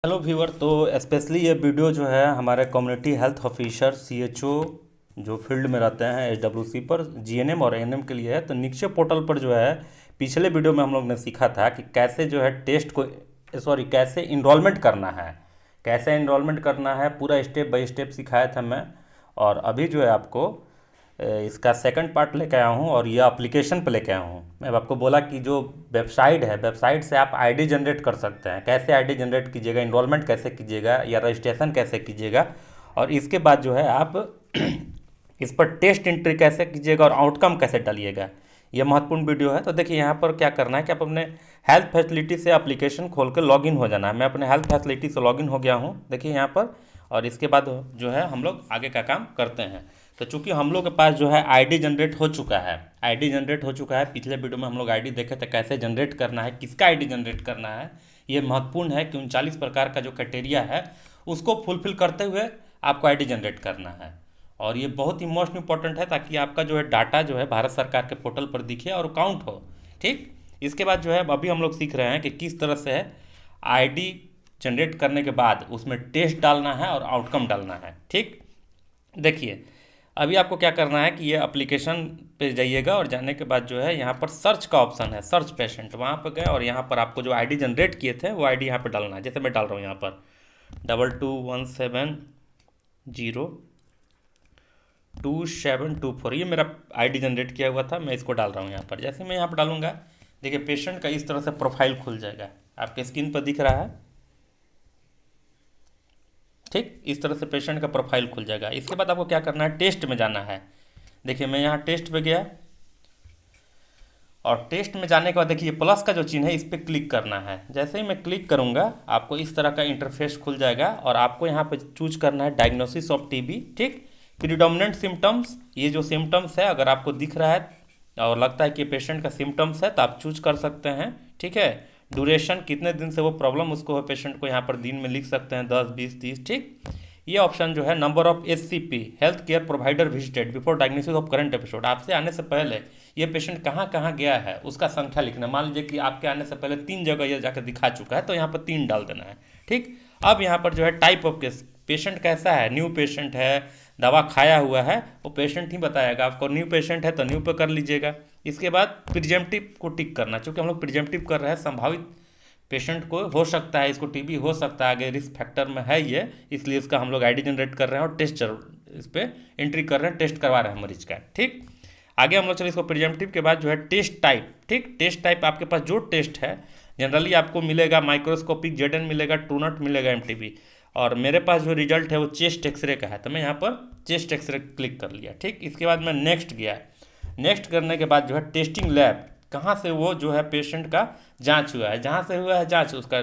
Hello viewer. तो specially ये video जो है हमारे कम्युनिटी हेल्थ ऑफिसर सीएचओ जो फील्ड में रहते हैं एचडब्ल्यूसी पर जीएनएम और एएनएम के लिए है। तो नीचे पोर्टल पर जो है पिछले वीडियो में हम लोग ने सीखा था कि कैसे जो है टेस्ट को कैसे इनरोलमेंट करना है, कैसे इनरोलमेंट करना है, पूरा स्टेप बाय स्टेप सिखाया था मैं। और अभी जो है आपको इसका सेकंड पार्ट लेके आया हूँ और ये एप्लीकेशन पे लेके आया हूँ। मैं अब आपको बोला कि जो वेबसाइट है, वेबसाइट से आप आईडी जनरेट कर सकते हैं। कैसे आईडी जनरेट कीजिएगा, इनरोलमेंट कैसे कीजिएगा या रजिस्ट्रेशन कैसे कीजिएगा, और इसके बाद जो है आप इस पर टेस्ट एंट्री कैसे कीजिएगा और आउटकम कैसे डालिएगा। ये महत्वपूर्ण वीडियो है। तो देखिए यहाँ पर क्या करना है कि आप अपने हेल्थ फैसिलिटी से एप्लीकेशन खोल कर लॉगिन हो जाना है। मैं अपने हेल्थ फैसिलिटी से लॉगिन हो गया हूँ, देखिए यहाँ पर। और इसके बाद जो है हम लोग आगे का काम करते हैं। तो चूंकि हम लोग के पास जो है आईडी जनरेट हो चुका है, आईडी जनरेट हो चुका है। पिछले वीडियो में हम लोग आईडी देखे थे कैसे जनरेट करना है, किसका आईडी जनरेट करना है। ये महत्वपूर्ण है कि 39 प्रकार का जो क्राइटेरिया है उसको फुलफिल करते हुए आपको आईडी जनरेट करना है। और ये बहुत ही मोस्ट इंपॉर्टेंट है ताकि आपका जो है डाटा जो है भारत सरकार के पोर्टल पर दिखे और काउंट हो। ठीक, इसके बाद जो है अभी हम लोग सीख रहे हैं कि किस तरह से आईडी जनरेट करने के बाद उसमें टेस्ट डालना है और आउटकम डालना है। ठीक, देखिए अभी आपको क्या करना है कि ये एप्लीकेशन पे जाइएगा और जाने के बाद जो है यहाँ पर सर्च का ऑप्शन है, सर्च पेशेंट, वहाँ पर गए और यहाँ पर आपको जो आईडी जनरेट किए थे वो आईडी यहाँ पर डालना है। जैसे मैं डाल रहा हूँ यहाँ पर 2217022724, ये मेरा आईडी जनरेट किया हुआ था। मैं इसको डाल रहा हूँ यहाँ पर। जैसे मैं यहाँ पर डालूंगा, देखिए पेशेंट का इस तरह से प्रोफाइल खुल जाएगा, आपके स्क्रीन पर दिख रहा है। ठीक, इस तरह से पेशेंट का प्रोफाइल खुल जाएगा। इसके बाद आपको क्या करना है, टेस्ट में जाना है। देखिए मैं यहाँ टेस्ट पे गया और टेस्ट में जाने के बाद देखिए प्लस का जो चिन्ह है इस पर क्लिक करना है। जैसे ही मैं क्लिक करूँगा आपको इस तरह का इंटरफेस खुल जाएगा और आपको यहाँ पे चूज करना है डायग्नोसिस ऑफ टीबी। ठीक, प्रीडोमिनेंट सिम्टम्स, ये जो सिम्टम्स है अगर आपको दिख रहा है और लगता है कि पेशेंट का सिम्टम्स है तो आप चूज कर सकते हैं। ठीक है, ड्यूरेशन, कितने दिन से वो प्रॉब्लम उसको है पेशेंट को, यहाँ पर दिन में लिख सकते हैं 10 20 30। ठीक, ये ऑप्शन जो है number of SCP health care provider visited before diagnosis of current episode, आपसे आने से पहले ये पेशेंट कहाँ कहाँ गया है उसका संख्या लिखना। मान लीजिए कि आपके आने से पहले 3 जगह ये जाकर दिखा चुका है तो यहाँ पर 3 डाल देना है। ठीक, अब यहाँ पर जो है टाइप ऑफ केस, पेशेंट कैसा है, न्यू पेशेंट है, दवा खाया हुआ है, वो पेशेंट ही बताएगा आपको। न्यू पेशेंट है तो न्यू पे कर लीजिएगा। इसके बाद प्रिजेम्पटिव को टिक करना, चूँकि हम लोग प्रिजेम्पटिव कर रहे हैं, संभावित पेशेंट को हो सकता है, इसको टीबी हो सकता है, आगे रिस्क फैक्टर में है ये, इसलिए इसका हम लोग आईडी जनरेट कर रहे हैं और टेस्ट इस पर एंट्री कर रहे हैं, टेस्ट करवा रहे हैं मरीज का। ठीक, आगे हम लोग चलिए इसको प्रिजेम्पटिव के बाद जो है टेस्ट टाइप। ठीक, टेस्ट टाइप आपके पास जो टेस्ट है जनरली आपको मिलेगा माइक्रोस्कोपिक जेडन मिलेगा, ट्रूनट मिलेगा, एमटीबी। और मेरे पास जो रिजल्ट है वो चेस्ट एक्सरे का है तो मैं यहाँ पर चेस्ट एक्सरे क्लिक कर लिया। ठीक, इसके बाद मैं नेक्स्ट गया। नेक्स्ट करने के बाद जो है टेस्टिंग लैब, कहाँ से वो जो है पेशेंट का जांच हुआ है, जहाँ से हुआ है जांच उसका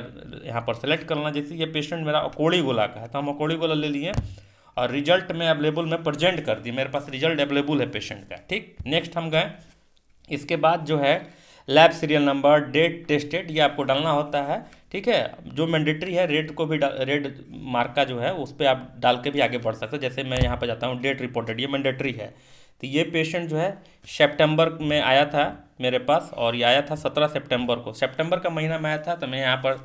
यहाँ पर सेलेक्ट करना। जैसे ये पेशेंट मेरा अकोड़ी गोला का है तो हम अकोड़ी गोला ले लिए और रिजल्ट में अवेलेबल में प्रेजेंट कर दी, मेरे पास रिजल्ट अवेलेबल है पेशेंट का। ठीक, नेक्स्ट हम गए। इसके बाद जो है lab serial number, date tested, ये आपको डालना होता है। ठीक है, जो मैंडेटरी है रेट को भी रेड मार्क का जो है उस पर आप डाल के भी आगे बढ़ सकते हैं। जैसे मैं यहाँ पर जाता हूँ डेट रिपोर्टेड, ये मैंडेटरी है। तो ये पेशेंट जो है सितंबर में आया था मेरे पास और ये आया था 17 सितंबर को, सितंबर का महीना में आया था तो मैं यहाँ पर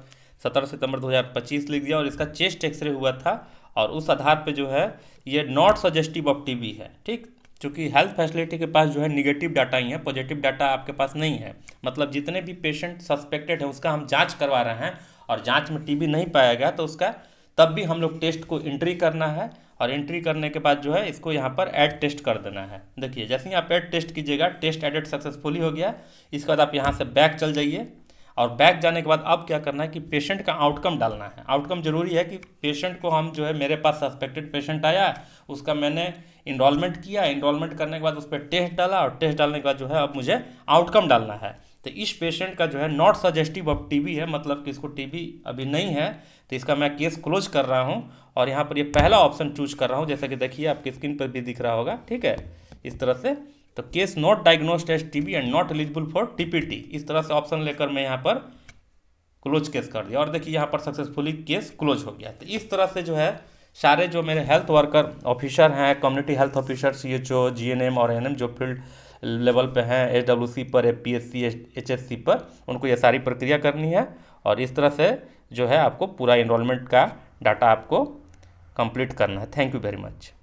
17 सितंबर 2025 लिख दिया और इसका चेस्ट एक्सरे हुआ था और उस आधार पे जो है ये नॉट सजेस्टिव ऑफ टीबी है। ठीक, चूँकि हेल्थ फैसिलिटी के पास जो है निगेटिव डाटा ही है, पॉजिटिव डाटा आपके पास नहीं है। मतलब जितने भी पेशेंट सस्पेक्टेड है उसका हम जांच करवा रहे हैं और जांच में टीबी नहीं पाया गया तो उसका तब भी हम लोग टेस्ट को एंट्री करना है और एंट्री करने के बाद जो है इसको यहाँ पर ऐड टेस्ट कर देना है। देखिए जैसे ही आप ऐड टेस्ट कीजिएगा, टेस्ट एडेड सक्सेसफुली हो गया। इसके बाद आप यहाँ से बैक चल जाइए और बैक जाने के बाद अब क्या करना है कि पेशेंट का आउटकम डालना है। आउटकम जरूरी है कि पेशेंट को हम जो है मेरे पास सस्पेक्टेड पेशेंट आया, उसका मैंने इनरोलमेंट किया, इनरोलमेंट करने के बाद उस पर टेस्ट डाला और टेस्ट डालने के बाद जो है अब मुझे आउटकम डालना है। तो इस पेशेंट का जो है नॉट सजेस्टिव ऑफ टीबी है, मतलब कि इसको टीबी अभी नहीं है, तो इसका मैं केस क्लोज कर रहा हूँ और यहाँ पर ये पहला ऑप्शन चूज कर रहा हूँ, जैसा कि देखिए आपकी स्क्रीन पर भी दिख रहा होगा। ठीक है, इस तरह से। तो case not diagnosed as TB and not eligible for TPT, इस तरह से ऑप्शन लेकर मैं यहाँ पर क्लोज केस कर दिया और देखिए यहाँ पर सक्सेसफुली केस क्लोज हो गया। तो इस तरह से जो है सारे जो मेरे हेल्थ वर्कर ऑफिसर हैं, community health officer, CHO, GNM और एएनएम जो फील्ड लेवल पे हैं, एचडब्ल्यूसी पर, एपीएससी, एचएससी पर, उनको ये सारी प्रक्रिया करनी है और इस तरह से जो है आपको पूरा इनरोलमेंट का डाटा आपको कंप्लीट करना है। Thank you very much.